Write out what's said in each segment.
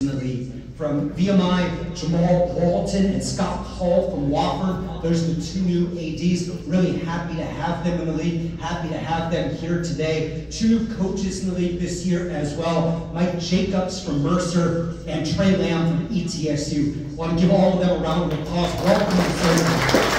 in the league. From VMI, Jamal Walton and Scott Hall from Wofford. Those are the two new ADs. Really happy to have them in the league. Happy to have them here today. Two new coaches in the league this year as well. Mike Jacobs from Mercer and Trey Lamb from ETSU. I want to give all of them a round of applause. Welcome to SoCon.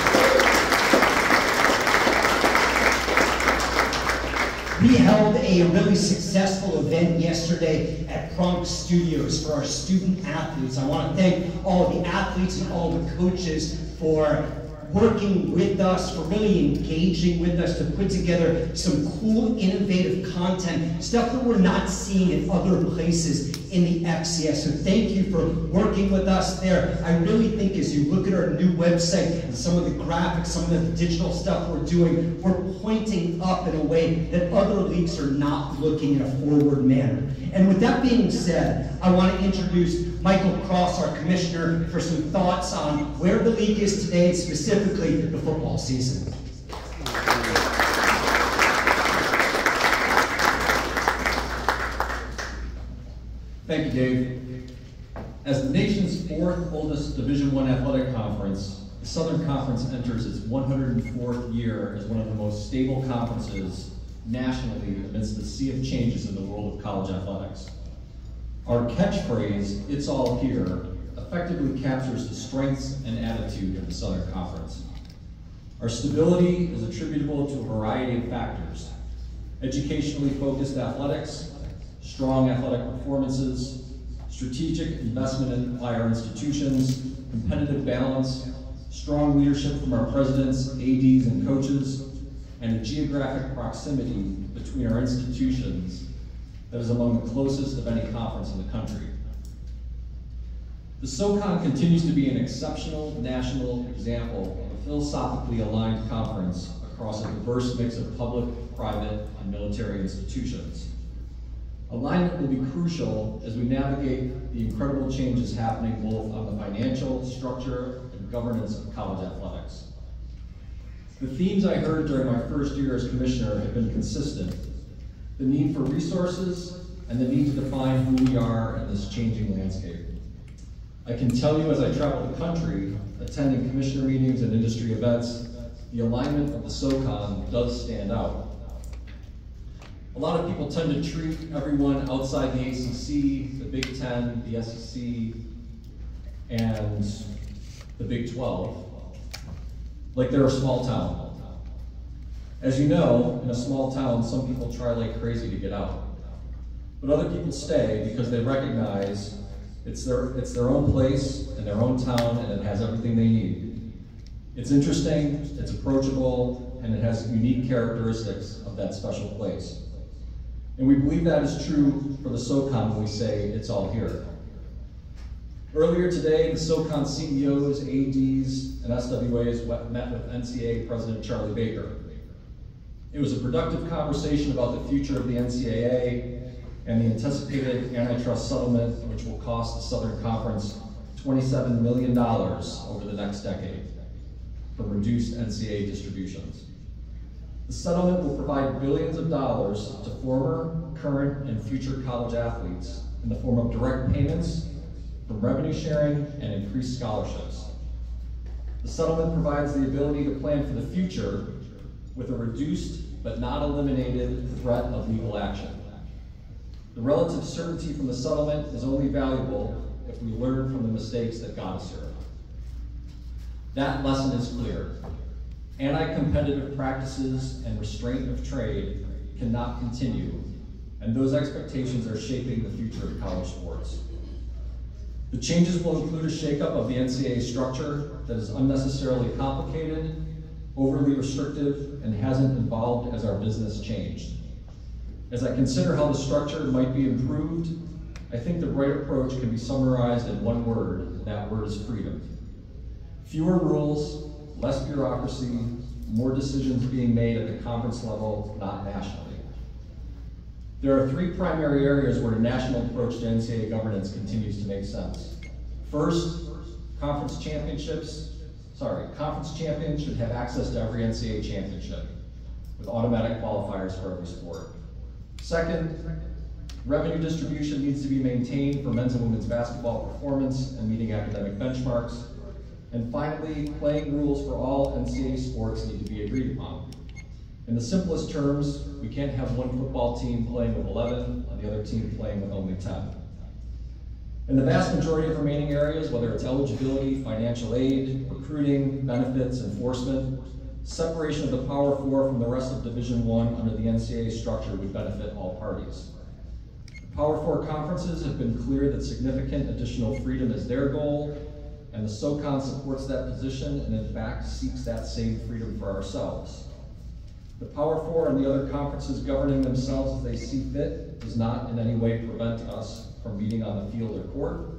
We held a really successful event yesterday at Kronk Studios for our student athletes. I want to thank all of the athletes and all the coaches for working with us, for really engaging with us to put together some cool, innovative content, stuff that we're not seeing in other places in the FCS. So thank you for working with us there. I really think as you look at our new website and some of the graphics, some of the digital stuff we're doing, we're pointing up in a way that other leagues are not looking in a forward manner. And with that being said, I want to introduce Michael Cross, our commissioner, for some thoughts on where the league is today, specifically the football season. Thank you, Dave. As the nation's fourth oldest Division I athletic conference, the Southern Conference enters its 104th year as one of the most stable conferences nationally amidst the sea of changes in the world of college athletics. Our catchphrase, "It's all here," effectively captures the strengths and attitude of the Southern Conference. Our stability is attributable to a variety of factors: educationally focused athletics, strong athletic performances, strategic investment by our institutions, competitive balance, strong leadership from our presidents, ADs, and coaches, and a geographic proximity between our institutions that is among the closest of any conference in the country. The SoCon continues to be an exceptional national example of a philosophically aligned conference across a diverse mix of public, private, and military institutions. Alignment will be crucial as we navigate the incredible changes happening both on the financial structure and governance of college athletics. The themes I heard during my first year as commissioner have been consistent: the need for resources and the need to define who we are in this changing landscape. I can tell you as I travel the country, attending commissioner meetings and industry events, the alignment of the SoCon does stand out. A lot of people tend to treat everyone outside the ACC, the Big Ten, the SEC, and the Big 12 like they're a small town. As you know, in a small town, some people try like crazy to get out. But other people stay because they recognize it's their own place and their own town, and it has everything they need. It's interesting, it's approachable, and it has unique characteristics of that special place. And we believe that is true for the SoCon when we say it's all here. Earlier today, the SoCon CEOs, ADs, and SWAs met with NCAA President Charlie Baker. It was a productive conversation about the future of the NCAA and the anticipated antitrust settlement, which will cost the Southern Conference $27 million over the next decade from reduced NCAA distributions. The settlement will provide billions of dollars to former, current, and future college athletes in the form of direct payments from revenue sharing and increased scholarships. The settlement provides the ability to plan for the future with a reduced but not eliminated threat of legal action. The relative certainty from the settlement is only valuable if we learn from the mistakes that got us here. That lesson is clear. Anti-competitive practices and restraint of trade cannot continue, and those expectations are shaping the future of college sports. The changes will include a shakeup of the NCAA structure that is unnecessarily complicated, overly restrictive, and hasn't evolved as our business changed. As I consider how the structure might be improved, I think the right approach can be summarized in one word, and that word is freedom. Fewer rules, less bureaucracy, more decisions being made at the conference level, not nationally. There are three primary areas where a national approach to NCAA governance continues to make sense. First, conference champions should have access to every NCAA championship, with automatic qualifiers for every sport. Second, Revenue distribution needs to be maintained for men's and women's basketball performance and meeting academic benchmarks. And finally, playing rules for all NCAA sports need to be agreed upon. In the simplest terms, we can't have one football team playing with 11 and the other team playing with only 10. In the vast majority of remaining areas, whether it's eligibility, financial aid, recruiting, benefits, enforcement, separation of the Power Four from the rest of Division I under the NCAA structure would benefit all parties. The Power Four conferences have been clear that significant additional freedom is their goal, and the SoCon supports that position and in fact seeks that same freedom for ourselves. The Power Four and the other conferences governing themselves as they see fit does not in any way prevent us from meeting on the field or court.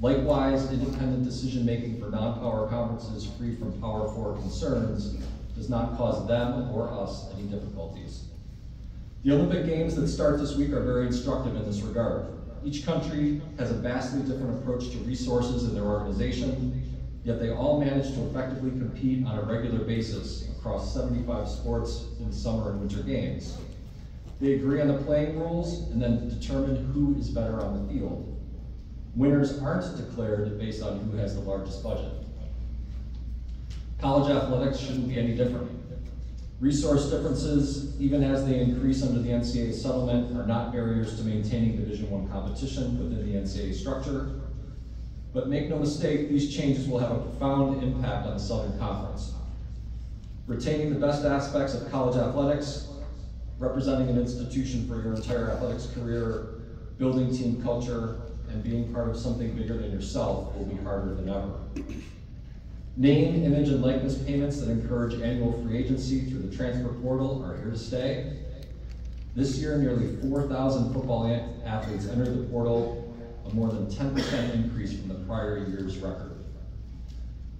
Likewise, independent decision-making for non-power conferences free from Power Four concerns does not cause them or us any difficulties. The Olympic Games that start this week are very instructive in this regard. Each country has a vastly different approach to resources in their organization, yet they all manage to effectively compete on a regular basis across 75 sports in summer and winter games. They agree on the playing rules and then determine who is better on the field. Winners aren't declared based on who has the largest budget. College athletics shouldn't be any different. Resource differences, even as they increase under the NCAA settlement, are not barriers to maintaining Division I competition within the NCAA structure. But make no mistake, these changes will have a profound impact on the Southern Conference. Retaining the best aspects of college athletics, representing an institution for your entire athletics career, building team culture, and being part of something bigger than yourself will be harder than ever. Name, image, and likeness payments that encourage annual free agency through the transfer portal are here to stay. This year, nearly 4,000 football athletes entered the portal, a more than 10% increase from the prior year's record.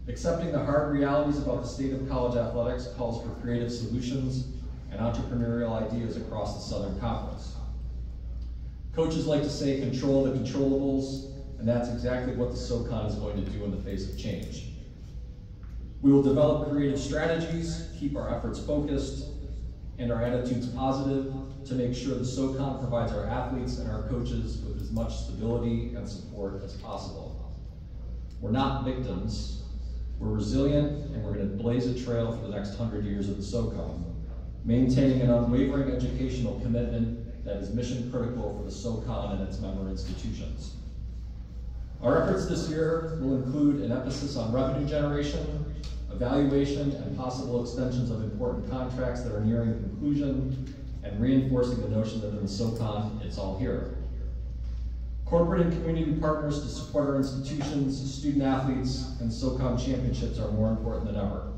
Accepting the hard realities about the state of college athletics calls for creative solutions and entrepreneurial ideas across the Southern Conference. Coaches like to say control the controllables, and that's exactly what the SoCon is going to do in the face of change. We will develop creative strategies, keep our efforts focused, and our attitudes positive to make sure the SoCon provides our athletes and our coaches with as much stability and support as possible. We're not victims, we're resilient, and we're going to blaze a trail for the next 100 years of the SoCon, maintaining an unwavering educational commitment that is mission critical for the SoCon and its member institutions. Our efforts this year will include an emphasis on revenue generation, evaluation and possible extensions of important contracts that are nearing conclusion, and reinforcing the notion that in the SoCon, it's all here. Corporate and community partners to support our institutions, student athletes, and SoCon championships are more important than ever.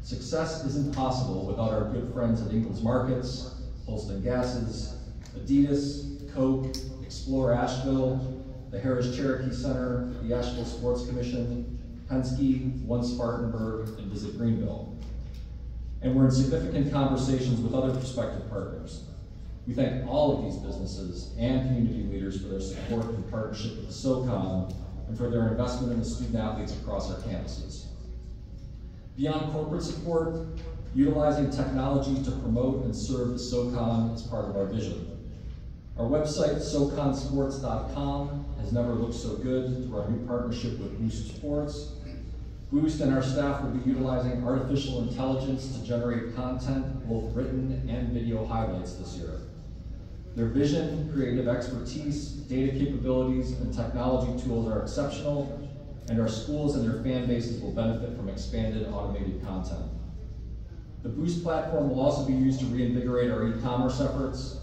Success isn't possible without our good friends at Ingalls Markets, Holston Gases, Adidas, Coke, Explore Asheville, the Harris Cherokee Center, the Asheville Sports Commission, Penske, One Spartanburg, and Visit Greenville. And we're in significant conversations with other prospective partners. We thank all of these businesses and community leaders for their support and partnership with the SoCon and for their investment in the student athletes across our campuses. Beyond corporate support, utilizing technology to promote and serve the SoCon is part of our vision. Our website, SoConsports.com, has never looked so good through our new partnership with Boost Sports. Boost and our staff will be utilizing artificial intelligence to generate content, both written and video highlights this year. Their vision, creative expertise, data capabilities, and technology tools are exceptional, and our schools and their fan bases will benefit from expanded automated content. The Boost platform will also be used to reinvigorate our e-commerce efforts.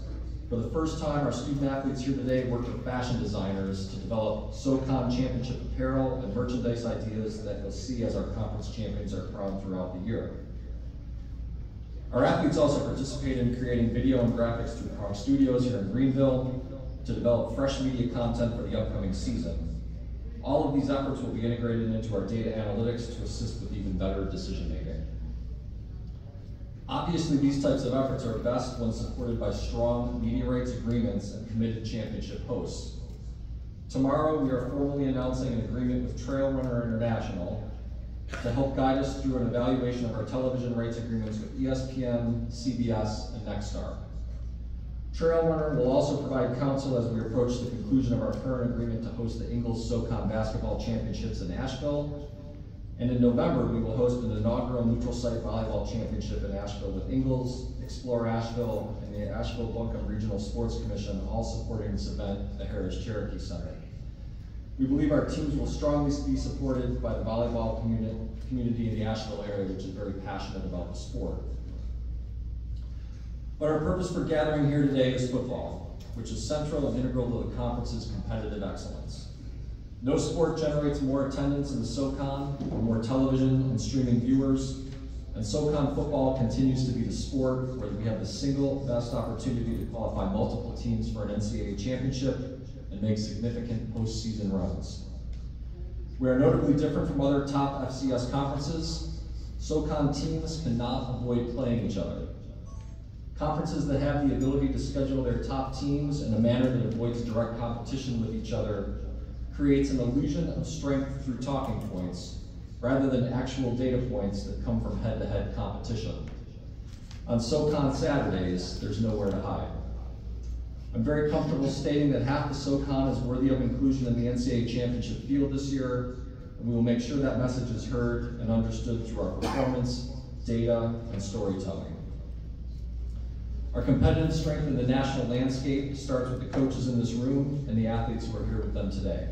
For the first time, our student athletes here today worked with fashion designers to develop SoCon championship apparel and merchandise ideas that you'll see as our conference champions are crowned throughout the year. Our athletes also participate in creating video and graphics through Prong Studios here in Greenville to develop fresh media content for the upcoming season. All of these efforts will be integrated into our data analytics to assist with even better decision making. Obviously, these types of efforts are best when supported by strong media rights agreements and committed championship hosts. Tomorrow, we are formally announcing an agreement with Trail Runner International to help guide us through an evaluation of our television rights agreements with ESPN, CBS, and Nexstar. Trail Runner will also provide counsel as we approach the conclusion of our current agreement to host the Ingles SoCon Basketball Championships in Asheville. And in November, we will host an inaugural neutral site volleyball championship in Asheville with Ingles, Explore Asheville, and the Asheville-Buncombe Regional Sports Commission, all supporting this event at the Harris Cherokee Center. We believe our teams will strongly be supported by the volleyball community in the Asheville area, which is very passionate about the sport. But our purpose for gathering here today is football, which is central and integral to the conference's competitive excellence. No sport generates more attendance in the SoCon, or more television and streaming viewers, and SoCon football continues to be the sport where we have the single best opportunity to qualify multiple teams for an NCAA championship and make significant postseason runs. We are notably different from other top FCS conferences. SoCon teams cannot avoid playing each other. Conferences that have the ability to schedule their top teams in a manner that avoids direct competition with each other creates an illusion of strength through talking points, rather than actual data points that come from head-to-head competition. On SoCon Saturdays, there's nowhere to hide. I'm very comfortable stating that half the SoCon is worthy of inclusion in the NCAA championship field this year, and we will make sure that message is heard and understood through our performance, data, and storytelling. Our competitive strength in the national landscape starts with the coaches in this room and the athletes who are here with them today.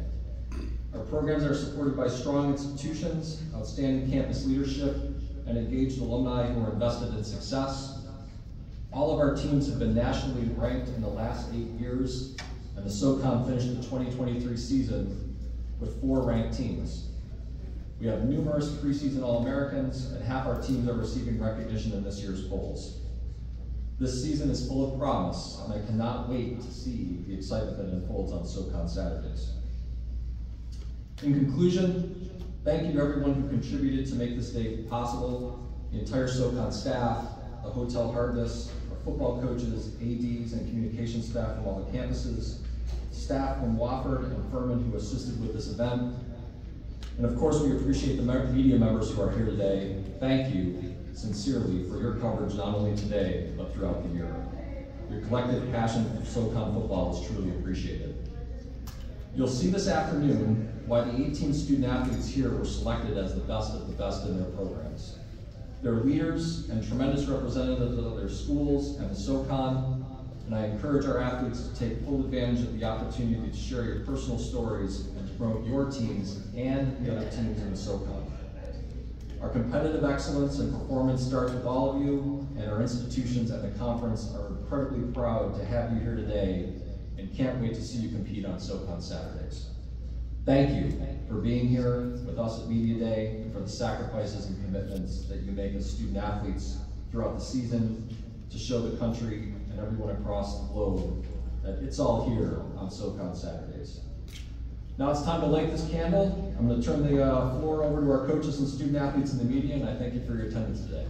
Our programs are supported by strong institutions, outstanding campus leadership, and engaged alumni who are invested in success. All of our teams have been nationally ranked in the last 8 years, and the SoCon finished the 2023 season with 4 ranked teams. We have numerous preseason All-Americans, and half our teams are receiving recognition in this year's polls. This season is full of promise, and I cannot wait to see the excitement that unfolds on SoCon Saturdays. In conclusion, thank you to everyone who contributed to make this day possible, the entire SoCon staff, the Hotel Harvest, our football coaches, ADs, and communication staff from all the campuses, staff from Wofford and Furman who assisted with this event, and of course we appreciate the media members who are here today. Thank you sincerely for your coverage not only today, but throughout the year. Your collective passion for SoCon football is truly appreciated. You'll see this afternoon why the 18 student athletes here were selected as the best of the best in their programs. They're leaders and tremendous representatives of their schools and the SoCon, and I encourage our athletes to take full advantage of the opportunity to share your personal stories and to promote your teams and the other teams in the SoCon. Our competitive excellence and performance starts with all of you, and our institutions at the conference are incredibly proud to have you here today and can't wait to see you compete on SoCon Saturdays. Thank you for being here with us at Media Day and for the sacrifices and commitments that you make as student athletes throughout the season to show the country and everyone across the globe that it's all here on SoCon Saturdays. Now it's time to light this candle. I'm going to turn the floor over to our coaches and student athletes in the media, and I thank you for your attendance today.